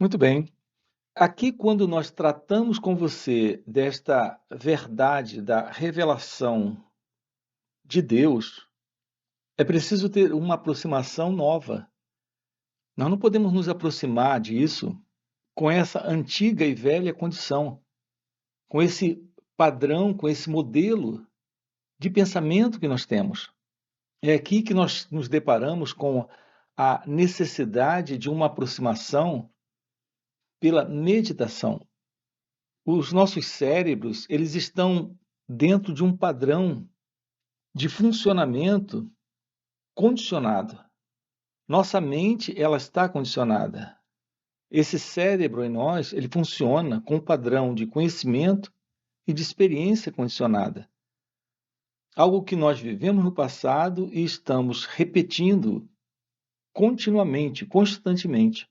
Muito bem. Aqui, quando nós tratamos com você desta verdade da revelação de Deus, é preciso ter uma aproximação nova. Nós não podemos nos aproximar disso com essa antiga e velha condição, com esse padrão, com esse modelo de pensamento que nós temos. É aqui que nós nos deparamos com a necessidade de uma aproximação pela meditação. Os nossos cérebros, eles estão dentro de um padrão de funcionamento condicionado. Nossa mente, ela está condicionada. Esse cérebro em nós, ele funciona com um padrão de conhecimento e de experiência condicionada. Algo que nós vivemos no passado e estamos repetindo continuamente, constantemente.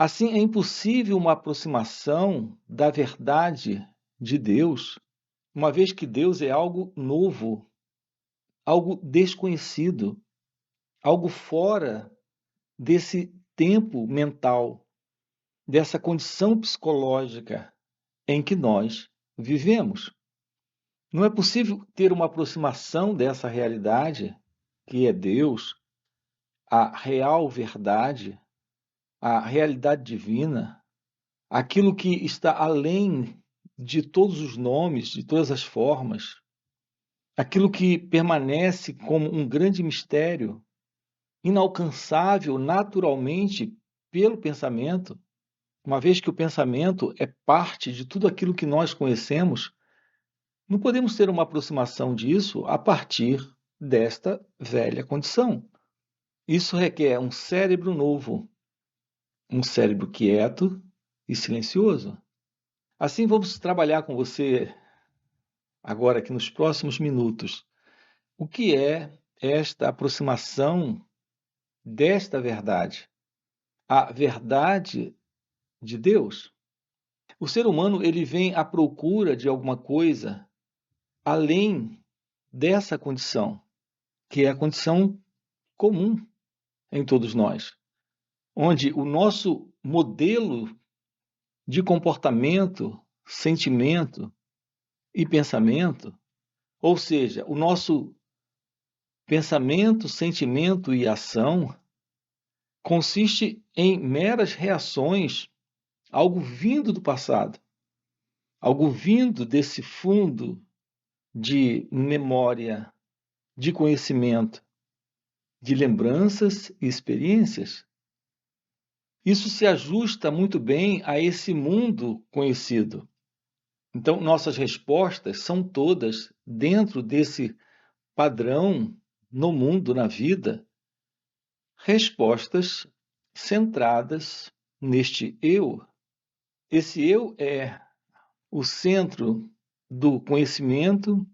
Assim, é impossível uma aproximação da verdade de Deus, uma vez que Deus é algo novo, algo desconhecido, algo fora desse tempo mental, dessa condição psicológica em que nós vivemos. Não é possível ter uma aproximação dessa realidade, que é Deus, a real verdade, a realidade divina, aquilo que está além de todos os nomes, de todas as formas, aquilo que permanece como um grande mistério, inalcançável naturalmente pelo pensamento, uma vez que o pensamento é parte de tudo aquilo que nós conhecemos, não podemos ter uma aproximação disso a partir desta velha condição. Isso requer um cérebro novo, um cérebro quieto e silencioso. Assim, vamos trabalhar com você agora, aqui nos próximos minutos, o que é esta aproximação desta verdade, a verdade de Deus. O ser humano, ele vem à procura de alguma coisa além dessa condição, que é a condição comum em todos nós, onde o nosso modelo de comportamento, sentimento e pensamento, ou seja, o nosso pensamento, sentimento e ação, consiste em meras reações, algo vindo do passado, algo vindo desse fundo de memória, de conhecimento, de lembranças e experiências. Isso se ajusta muito bem a esse mundo conhecido. Então, nossas respostas são todas dentro desse padrão no mundo, na vida, respostas centradas neste eu. Esse eu é o centro do conhecimento,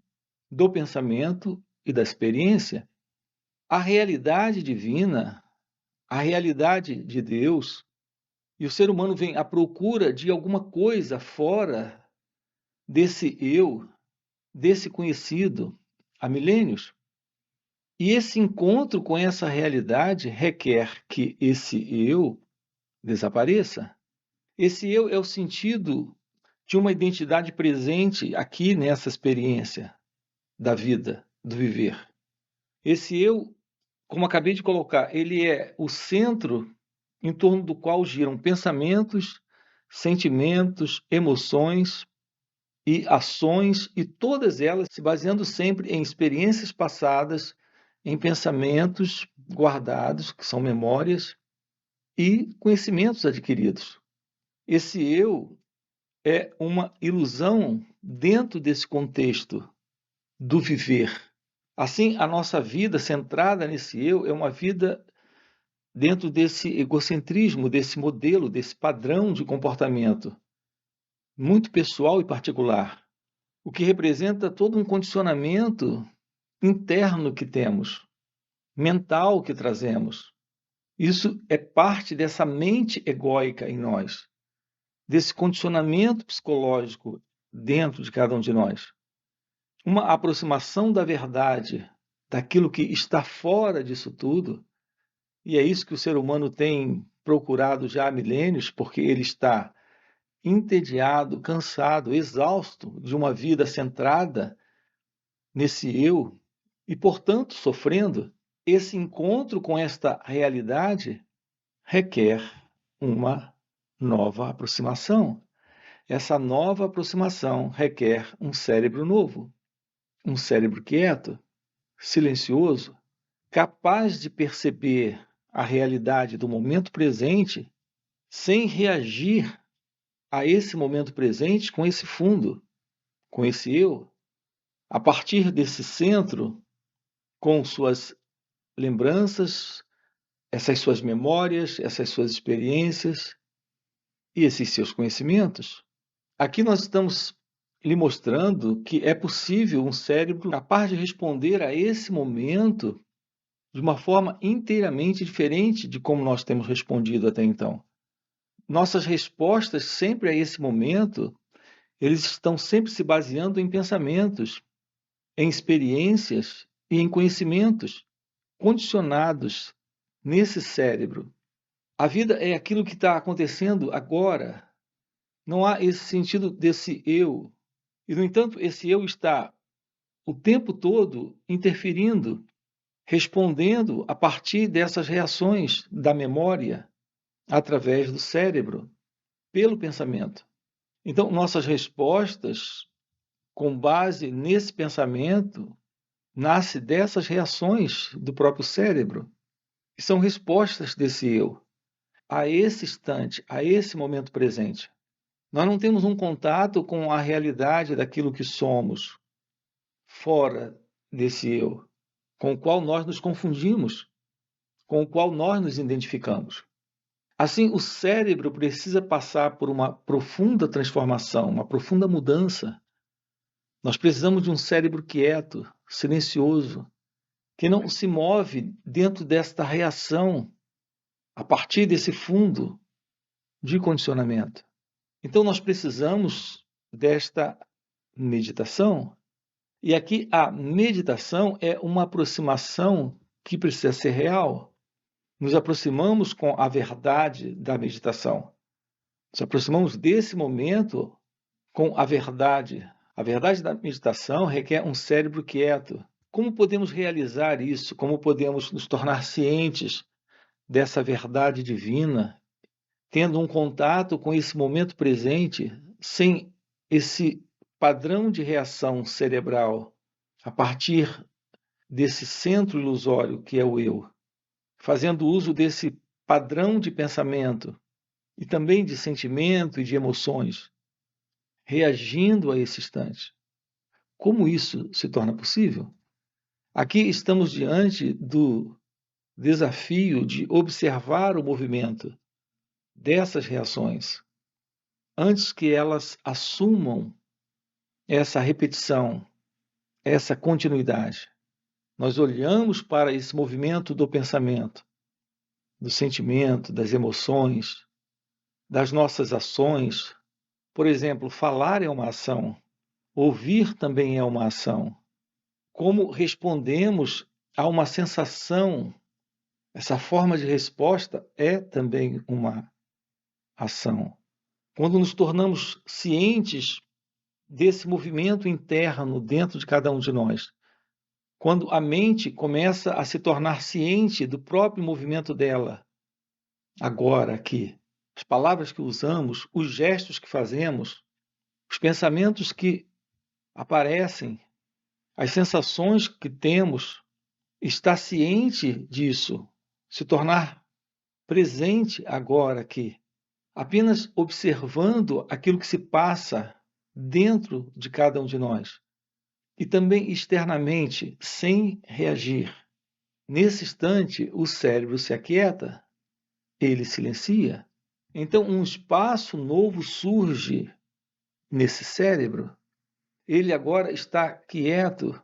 do pensamento e da experiência. A realidade divina, a realidade de Deus, e o ser humano vem à procura de alguma coisa fora desse eu, desse conhecido há milênios. E esse encontro com essa realidade requer que esse eu desapareça. Esse eu é o sentido de uma identidade presente aqui nessa experiência da vida, do viver. Esse eu, como acabei de colocar, ele é o centro em torno do qual giram pensamentos, sentimentos, emoções e ações, e todas elas se baseando sempre em experiências passadas, em pensamentos guardados, que são memórias, e conhecimentos adquiridos. Esse eu é uma ilusão dentro desse contexto do viver. Assim, a nossa vida centrada nesse eu é uma vida dentro desse egocentrismo, desse modelo, desse padrão de comportamento muito pessoal e particular, o que representa todo um condicionamento interno que temos, mental que trazemos. Isso é parte dessa mente egóica em nós, desse condicionamento psicológico dentro de cada um de nós. Uma aproximação da verdade, daquilo que está fora disso tudo, e é isso que o ser humano tem procurado já há milênios, porque ele está entediado, cansado, exausto de uma vida centrada nesse eu e, portanto, sofrendo. Esse encontro com esta realidade requer uma nova aproximação. Essa nova aproximação requer um cérebro novo, um cérebro quieto, silencioso, capaz de perceber a realidade do momento presente sem reagir a esse momento presente com esse fundo, com esse eu, a partir desse centro, com suas lembranças, essas suas memórias, essas suas experiências e esses seus conhecimentos. Aqui nós estamos lhe mostrando que é possível um cérebro capaz de responder a esse momento de uma forma inteiramente diferente de como nós temos respondido até então. Nossas respostas sempre a esse momento, eles estão sempre se baseando em pensamentos, em experiências e em conhecimentos condicionados nesse cérebro. A vida é aquilo que está acontecendo agora. Não há esse sentido desse eu. E, no entanto, esse eu está o tempo todo interferindo, respondendo a partir dessas reações da memória, através do cérebro, pelo pensamento. Então, nossas respostas, com base nesse pensamento, nascem dessas reações do próprio cérebro, e são respostas desse eu, a esse instante, a esse momento presente. Nós não temos um contato com a realidade daquilo que somos, fora desse eu, com o qual nós nos confundimos, com o qual nós nos identificamos. Assim, o cérebro precisa passar por uma profunda transformação, uma profunda mudança. Nós precisamos de um cérebro quieto, silencioso, que não se move dentro desta reação, a partir desse fundo de condicionamento. Então, nós precisamos desta meditação. E aqui a meditação é uma aproximação que precisa ser real. Nos aproximamos com a verdade da meditação. Nos aproximamos desse momento com a verdade. A verdade da meditação requer um cérebro quieto. Como podemos realizar isso? Como podemos nos tornar cientes dessa verdade divina, tendo um contato com esse momento presente, sem esse padrão de reação cerebral, a partir desse centro ilusório que é o eu, fazendo uso desse padrão de pensamento e também de sentimento e de emoções, reagindo a esse instante. Como isso se torna possível? Aqui estamos diante do desafio de observar o movimento dessas reações antes que elas assumam essa repetição, essa continuidade. Nós olhamos para esse movimento do pensamento, do sentimento, das emoções, das nossas ações. Por exemplo, falar é uma ação, ouvir também é uma ação. Como respondemos a uma sensação, essa forma de resposta é também uma ação. Quando nos tornamos cientes desse movimento interno dentro de cada um de nós, quando a mente começa a se tornar ciente do próprio movimento dela, agora aqui, as palavras que usamos, os gestos que fazemos, os pensamentos que aparecem, as sensações que temos, estar ciente disso, se tornar presente agora aqui, apenas observando aquilo que se passa dentro de cada um de nós e também externamente, sem reagir. Nesse instante, o cérebro se aquieta, ele silencia. Então, um espaço novo surge nesse cérebro. Ele agora está quieto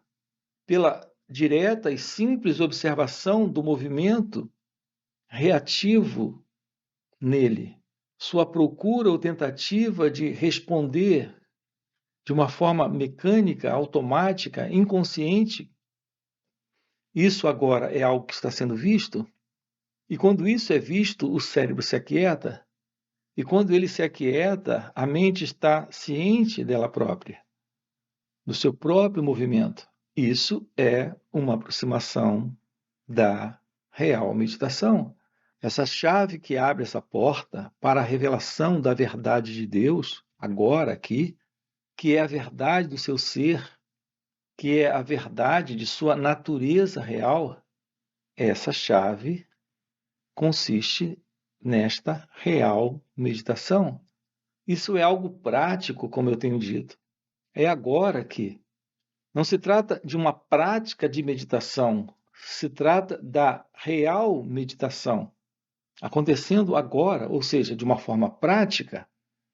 pela direta e simples observação do movimento reativo nele. Sua procura ou tentativa de responder de uma forma mecânica, automática, inconsciente, isso agora é algo que está sendo visto, E quando isso é visto, o cérebro se aquieta, e quando ele se aquieta, a mente está ciente dela própria, do seu próprio movimento. Isso é uma aproximação da real meditação. Essa chave que abre essa porta para a revelação da verdade de Deus, agora aqui, que é a verdade do seu ser, que é a verdade de sua natureza real, essa chave consiste nesta real meditação. Isso é algo prático, como eu tenho dito. É agora que. Não se trata de uma prática de meditação, se trata da real meditação, acontecendo agora, ou seja, de uma forma prática,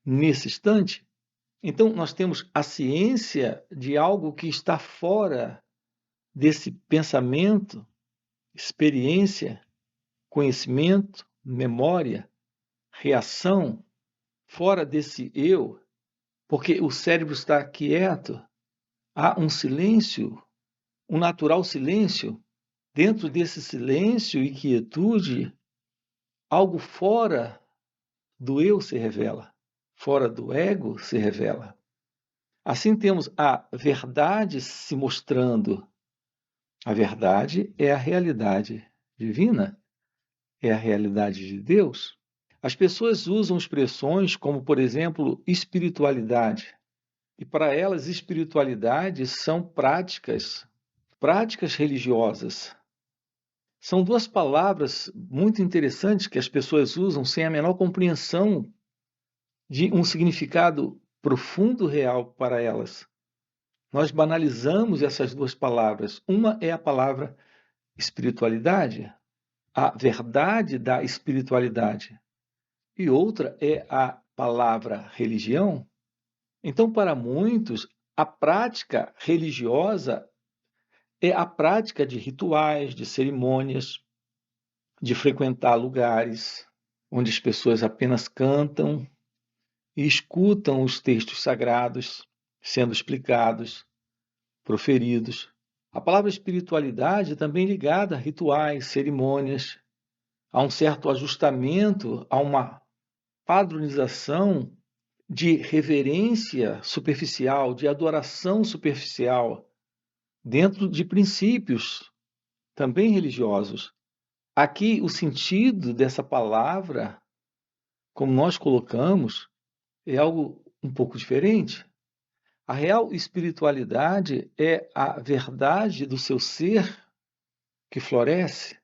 nesse instante. Então, nós temos a ciência de algo que está fora desse pensamento, experiência, conhecimento, memória, reação, fora desse eu, porque o cérebro está quieto, há um silêncio, um natural silêncio. Dentro desse silêncio e quietude, algo fora do eu se revela, fora do ego se revela. Assim temos a verdade se mostrando. A verdade é a realidade divina, é a realidade de Deus. As pessoas usam expressões como, por exemplo, espiritualidade. E para elas, espiritualidade são práticas religiosas. São duas palavras muito interessantes que as pessoas usam sem a menor compreensão de um significado profundo real para elas. Nós banalizamos essas duas palavras. Uma é a palavra espiritualidade, a verdade da espiritualidade, e outra é a palavra religião. Então, para muitos, a prática religiosa é a prática de rituais, de cerimônias, de frequentar lugares onde as pessoas apenas cantam e escutam os textos sagrados sendo explicados, proferidos. A palavra espiritualidade é também ligada a rituais, cerimônias, a um certo ajustamento, a uma padronização de reverência superficial, de adoração superficial, dentro de princípios também religiosos. Aqui, o sentido dessa palavra, como nós colocamos, é algo um pouco diferente. A real espiritualidade é a verdade do seu ser que floresce.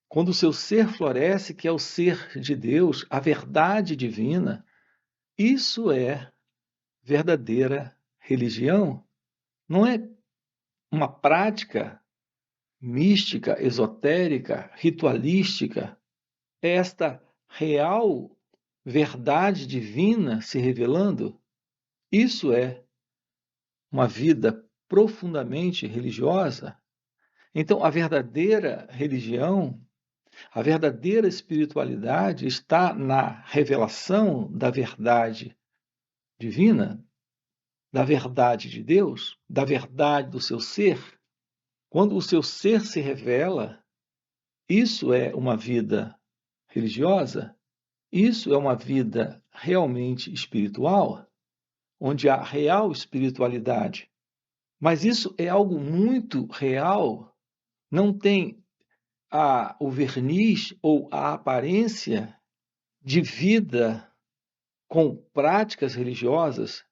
Quando o seu ser floresce, que é o ser de Deus, a verdade divina, isso é verdadeira religião. Não é uma prática mística, esotérica, ritualística. É esta real verdade divina se revelando. Isso é uma vida profundamente religiosa. Então, a verdadeira religião, a verdadeira espiritualidade está na revelação da verdade divina, da verdade de Deus, da verdade do seu ser. Quando o seu ser se revela, isso é uma vida religiosa, isso é uma vida realmente espiritual, onde há real espiritualidade. Mas isso é algo muito real, não tem o verniz ou a aparência de vida com práticas religiosas.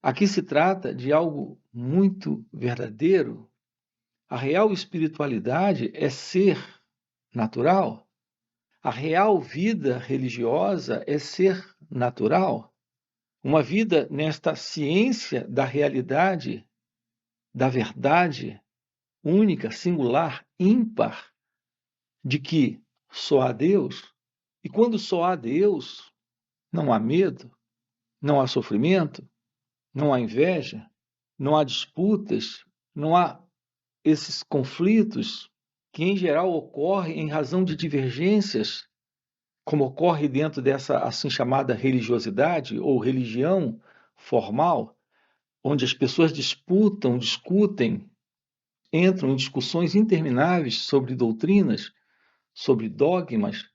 Aqui se trata de algo muito verdadeiro. A real espiritualidade é ser natural. A real vida religiosa é ser natural. Uma vida nesta ciência da realidade, da verdade única, singular, ímpar, de que só há Deus. E quando só há Deus, não há medo, não há sofrimento, não há inveja, não há disputas, não há esses conflitos que, em geral, ocorrem em razão de divergências, como ocorre dentro dessa assim chamada religiosidade ou religião formal, onde as pessoas discutem, entram em discussões intermináveis sobre doutrinas, sobre dogmas,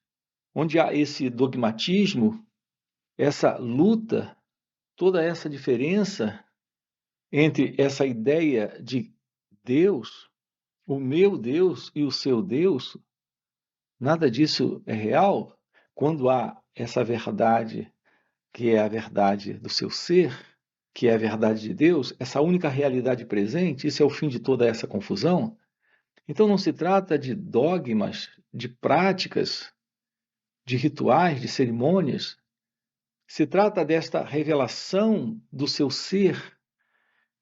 onde há esse dogmatismo, essa luta, toda essa diferença entre essa ideia de Deus, o meu Deus e o seu Deus, nada disso é real quando há essa verdade, que é a verdade do seu ser, que é a verdade de Deus, essa única realidade presente, isso é o fim de toda essa confusão. Então não se trata de dogmas, de práticas, de rituais, de cerimônias. Se trata desta revelação do seu ser,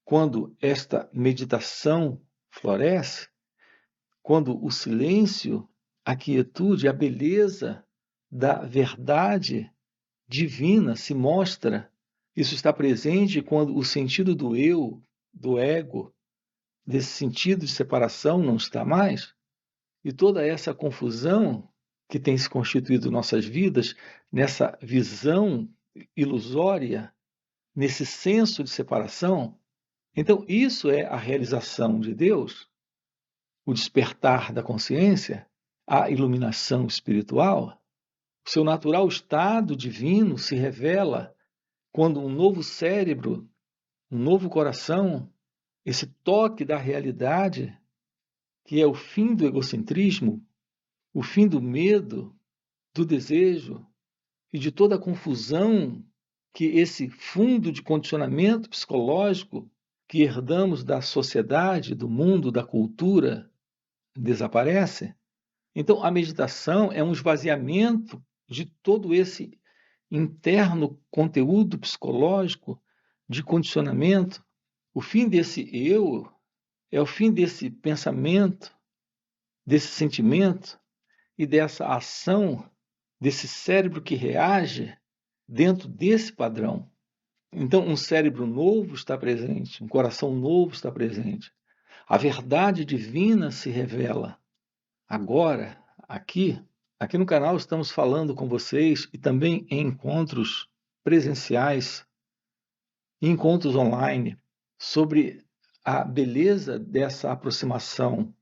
quando esta meditação floresce, quando o silêncio, a quietude, a beleza da verdade divina se mostra. Isso está presente quando o sentido do eu, do ego, desse sentido de separação não está mais. E toda essa confusão que tem se constituído em nossas vidas, nessa visão ilusória, nesse senso de separação, então isso é a realização de Deus, o despertar da consciência, a iluminação espiritual. O seu natural estado divino se revela quando um novo cérebro, um novo coração, esse toque da realidade, que é o fim do egocentrismo, o fim do medo, do desejo e de toda a confusão que esse fundo de condicionamento psicológico que herdamos da sociedade, do mundo, da cultura, desaparece. Então, a meditação é um esvaziamento de todo esse interno conteúdo psicológico de condicionamento. O fim desse eu é o fim desse pensamento, desse sentimento e dessa ação, desse cérebro que reage dentro desse padrão. Então, um cérebro novo está presente, um coração novo está presente. A verdade divina se revela. Agora, aqui no canal estamos falando com vocês e também em encontros presenciais, encontros online, sobre a beleza dessa aproximação,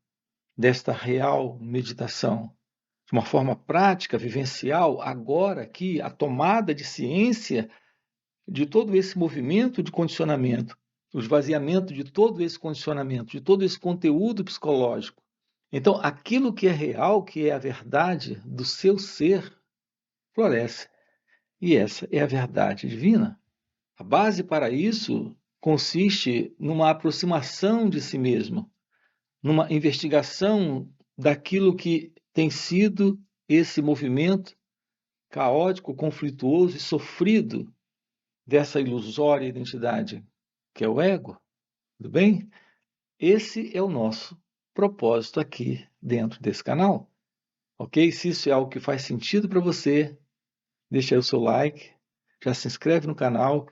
desta real meditação. De uma forma prática, vivencial, agora aqui, a tomada de ciência de todo esse movimento de condicionamento, o esvaziamento de todo esse condicionamento, de todo esse conteúdo psicológico. Então, aquilo que é real, que é a verdade do seu ser, floresce. E essa é a verdade divina. A base para isso consiste numa aproximação de si mesmo, numa investigação daquilo que tem sido esse movimento caótico, conflituoso e sofrido dessa ilusória identidade, que é o ego, tudo bem? Esse é o nosso propósito aqui dentro desse canal, ok? Se isso é algo que faz sentido para você, deixa aí o seu like, já se inscreve no canal.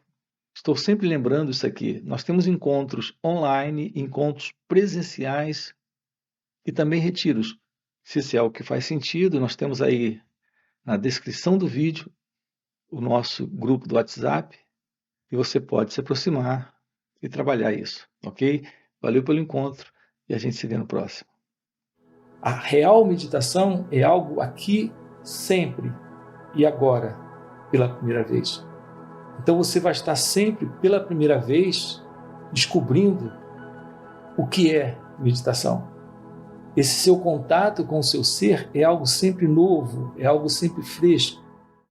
Estou sempre lembrando isso aqui. Nós temos encontros online, encontros presenciais e também retiros. Se isso é algo que faz sentido, nós temos aí na descrição do vídeo o nosso grupo do WhatsApp e você pode se aproximar e trabalhar isso, ok? Valeu pelo encontro e a gente se vê no próximo. A real meditação é algo aqui, sempre e agora, pela primeira vez. Então você vai estar sempre, pela primeira vez, descobrindo o que é meditação. Esse seu contato com o seu ser é algo sempre novo, é algo sempre fresco.